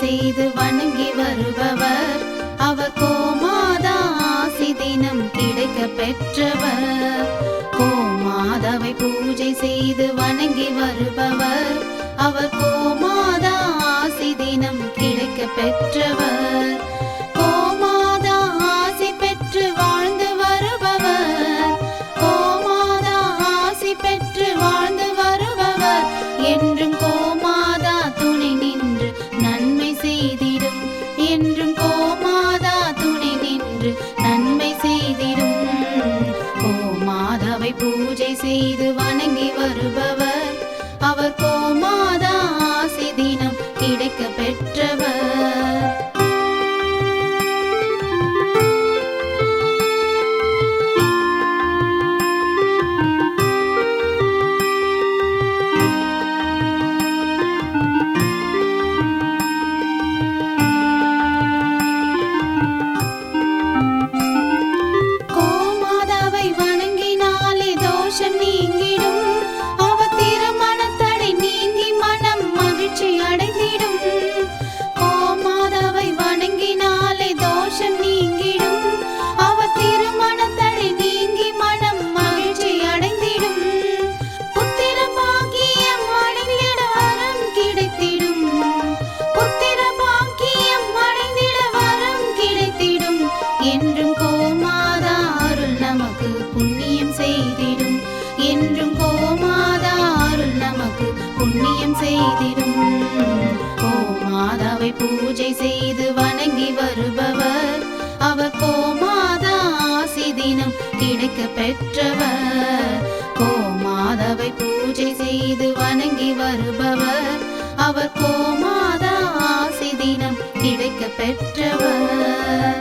செய்து வணங்கி வருபவர். அவர் கோமாதா ஆசி தினம் கிடைக்க பெற்றவர். கோமாதாவை பூஜை செய்து வணங்கி வருபவர். அவர் கோமாதா ஆசி தினம் கிடைக்க பெற்றவர். கோமாதா ஆசி பெற்று வாழ்ந்து வருபவர். கோமாதா ஆசி பெற்று வாழ்ந்து வருபவர். என்றும் கோமாதா துணை நின்று நன்மை செய்திடும். என்றும் கோமாதா துணை நின்று நன்மை செய்திடும். கோமாதாவை பூஜை செய்து வணங்கி வருபவர். அவர் கோமாதா ஆசி தினம் கிடைக்க பெற்றவர். கோமாதாவை வணங்கினாலே தோஷம் நீங்கிடும். அவர் திருமணத்தடை நீங்கி மனம் மகிழ்ச்சி அடைந்திடும். கோமாதாவை வணங்கினாலே தோஷம் நீங்கிடும். அவர் திருமணத்தடை நீங்கி மனம் மகிழ்ச்சி அடைந்திடும். புத்திர பாக்கியம் அடைந்திட வரம் கிடைத்திடும். புத்திர பாக்கியம் அடைந்திட வரம் கிடைத்திடும். என்றும் கோமாதா அருள் நமக்கு புண்ணியம் செய்திடும். என்றும் கோமாதா அருள் நமக்கு புண்ணியம் செய்திடும். கோமாதாவை பூஜை செய்து வணங்கி வருபவர். அவர் கோமாதா ஆசி தினம் கிடைக்க பெற்றவர். கோமாதாவை பூஜை செய்து வணங்கி வருபவர். அவர் கோமாதா ஆசி தினம் கிடைக்க பெற்றவர்.